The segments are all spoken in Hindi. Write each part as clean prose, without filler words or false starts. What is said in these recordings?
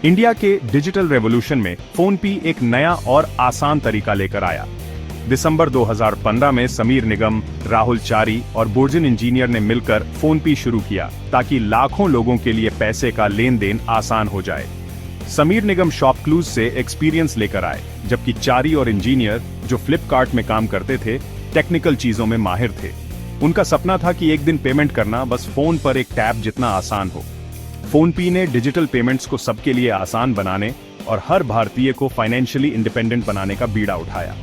इंडिया के डिजिटल रेवोल्यूशन में फोनपे एक नया और आसान तरीका लेकर आया। दिसंबर 2015 में समीर निगम, राहुल चारी और बुर्जिन इंजीनियर ने मिलकर फोनपे शुरू किया ताकि लाखों लोगों के लिए पैसे का लेन देन आसान हो जाए। समीर निगम शॉपक्लूज से एक्सपीरियंस लेकर आए, जबकि चारी और इंजीनियर जो फ्लिपकार्ट में काम करते थे, टेक्निकल चीजों में माहिर थे। उनका सपना था कि एक दिन पेमेंट करना बस फोन पर एक टैप जितना आसान हो। फोनपे ने डिजिटल पेमेंट्स को सबके लिए आसान बनाने और हर भारतीय को फाइनेंशियली इंडिपेंडेंट बनाने का बीड़ा उठाया।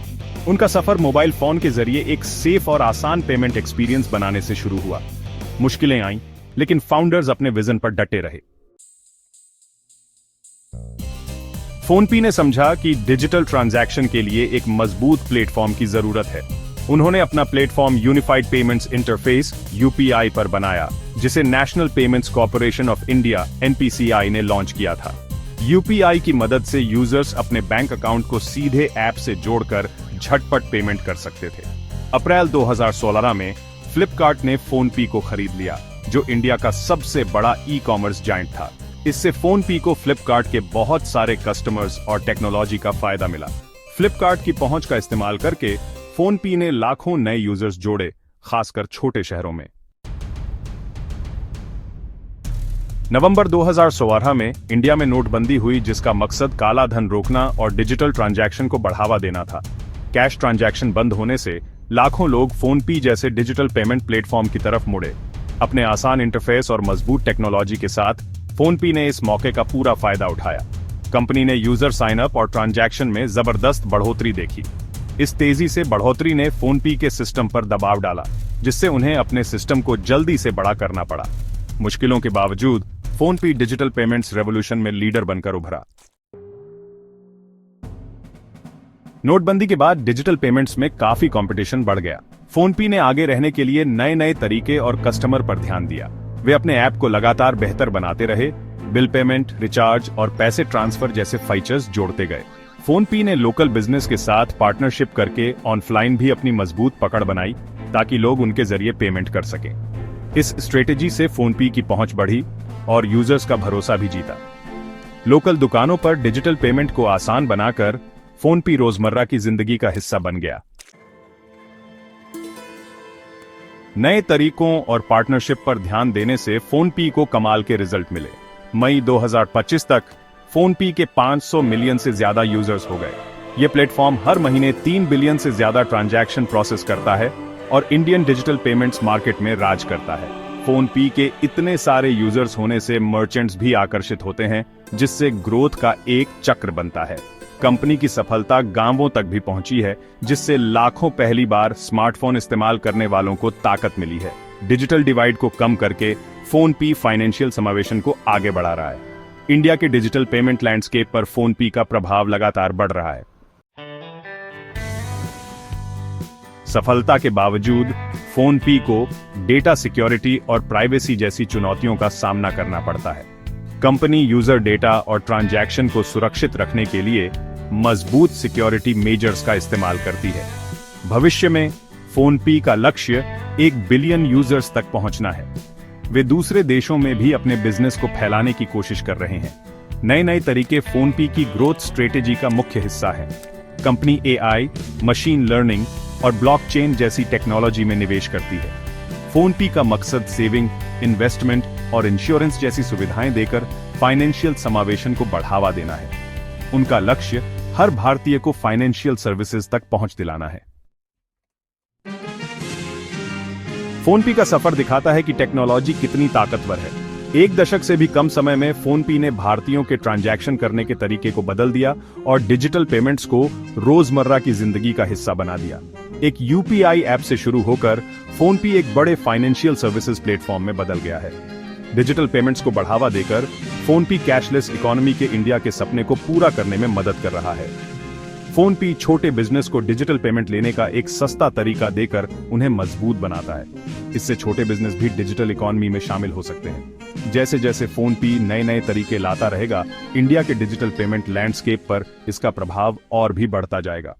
उनका सफर मोबाइल फोन के जरिए एक सेफ और आसान पेमेंट एक्सपीरियंस बनाने से शुरू हुआ। मुश्किलें आईं, लेकिन फाउंडर्स अपने विजन पर डटे रहे। फोनपे ने समझा कि डिजिटल ट्रांजैक्शन के लिए एक मजबूत प्लेटफॉर्म की जरूरत है। उन्होंने अपना platform unified payments interface (UPI) पर बनाया, जिसे national payments corporation of India (NPCI) ने लॉन्च किया था। यूपीआई की मदद से यूजर्स अपने बैंक अकाउंट को सीधे ऐप से जोड़कर झटपट पेमेंट कर सकते थे। अप्रैल 2016 में फ्लिपकार्ट ने फोनपे को खरीद लिया, जो इंडिया का सबसे बड़ा ई-कॉमर्स जायंट था। इससे फोनपे को फ्लिपकार्ट के बहुत सारे कस्टमर्स और टेक्नोलॉजी का फायदा मिला। फ्लिपकार्ट की पहुंच का इस्तेमाल करके फोनपे ने लाखों नए यूजर्स जोड़े, खासकर छोटे शहरों में। नवंबर 2016 में इंडिया में नोटबंदी हुई, जिसका मकसद काला धन रोकना और डिजिटल ट्रांजैक्शन को बढ़ावा देना था। कैश ट्रांजैक्शन बंद होने से लाखों लोग फोनपे जैसे डिजिटल पेमेंट प्लेटफॉर्म की तरफ मुड़े। अपने आसान इंटरफेस और मजबूत टेक्नोलॉजी के साथ फोनपे ने इस मौके का पूरा फायदा उठाया। कंपनी ने यूजर साइन अप और ट्रांजैक्शन में जबरदस्त बढ़ोतरी देखी। इस तेजी से बढ़ोतरी ने फोनपे के सिस्टम पर दबाव डाला, जिससे उन्हें अपने सिस्टम को जल्दी से बड़ा करना पड़ा। मुश्किलों के बावजूद फोनपे डिजिटल पेमेंट्स रेवोल्यूशन में लीडर बनकर उभरा। नोटबंदी के बाद डिजिटल पेमेंट्स में काफी कंपटीशन बढ़ गया। फोनपे ने आगे रहने के लिए नए नए तरीके और कस्टमर पर ध्यान दिया। वे अपने ऐप को लगातार बेहतर बनाते रहे, बिल पेमेंट, रिचार्ज और पैसे ट्रांसफर जैसे फीचर्स जोड़ते गए। फोनपे ने लोकल बिजनेस के साथ पार्टनरशिप करके ऑनलाइन भी अपनी मजबूत पकड़ बनाई, ताकि लोग उनके जरिए पेमेंट कर सकें। इस स्ट्रेटेजी से फोनपे की पहुंच बढ़ी और यूजर्स का भरोसा भी जीता। लोकल दुकानों पर डिजिटल पेमेंट को आसान बनाकर फोनपे रोजमर्रा की जिंदगी का हिस्सा बन गया। नए तरीकों और पार्टनरशिप पर ध्यान देने से फोनपे को कमाल के रिजल्ट मिले। मई 2025 तक फोनपे के 500 मिलियन से ज्यादा यूजर्स हो गए। यह प्लेटफॉर्म हर महीने 3 बिलियन से ज्यादा ट्रांजैक्शन प्रोसेस करता है और इंडियन डिजिटल पेमेंट्स मार्केट में राज करता है। फोनपे के इतने सारे यूजर्स होने से मर्चेंट्स भी आकर्षित होते हैं, जिससे ग्रोथ का एक चक्र बनता है। कंपनी की सफलता गांवों तक भी पहुंची है, जिससे लाखों पहली बार स्मार्टफोन इस्तेमाल करने वालों को ताकत मिली है। डिजिटल डिवाइड को कम करके फोनपे फाइनेंशियल समावेशन को आगे बढ़ा रहा है। इंडिया के डिजिटल पेमेंट लैंडस्केप पर फोनपे का प्रभाव लगातार बढ़ रहा है। सफलता के बावजूद फोनपे को डेटा सिक्योरिटी और प्राइवेसी जैसी चुनौतियों का सामना करना पड़ता है। कंपनी यूजर डेटा और ट्रांजैक्शन को सुरक्षित रखने के लिए मजबूत सिक्योरिटी मेजर्स का इस्तेमाल करती है। भविष्य में फोनपे का लक्ष्य 1 बिलियन यूजर्स तक पहुंचना है। वे दूसरे देशों में भी अपने बिजनेस को फैलाने की कोशिश कर रहे हैं। नए नए तरीके फोनपे की ग्रोथ स्ट्रेटेजी का मुख्य हिस्सा है। कंपनी एआई, मशीन लर्निंग और ब्लॉकचेन जैसी टेक्नोलॉजी में निवेश करती है। फोनपे का मकसद सेविंग, इन्वेस्टमेंट और इंश्योरेंस जैसी सुविधाएं देकर फाइनेंशियल समावेशन को बढ़ावा देना है। उनका लक्ष्य हर भारतीय को फाइनेंशियल सर्विसेज तक पहुंच दिलाना है। फोनपे का सफर दिखाता है कि टेक्नोलॉजी कितनी ताकतवर है। 1 दशक से भी कम समय में फोनपे ने भारतीयों के ट्रांजैक्शन करने के तरीके को बदल दिया और डिजिटल पेमेंट्स को रोजमर्रा की जिंदगी का हिस्सा बना दिया। एक यूपीआई ऐप से शुरू होकर फोनपे एक बड़े फाइनेंशियल सर्विसेज प्लेटफॉर्म में बदल गया है। डिजिटल पेमेंट्स को बढ़ावा देकर फोनपे कैशलेस इकोनॉमी के इंडिया के सपने को पूरा करने में मदद कर रहा है। फोनपे छोटे बिजनेस को डिजिटल पेमेंट लेने का एक सस्ता तरीका देकर उन्हें मजबूत बनाता है। इससे छोटे बिजनेस भी डिजिटल इकोनॉमी में शामिल हो सकते हैं। जैसे जैसे फोनपे नए नए तरीके लाता रहेगा, इंडिया के डिजिटल पेमेंट लैंडस्केप पर इसका प्रभाव और भी बढ़ता जाएगा।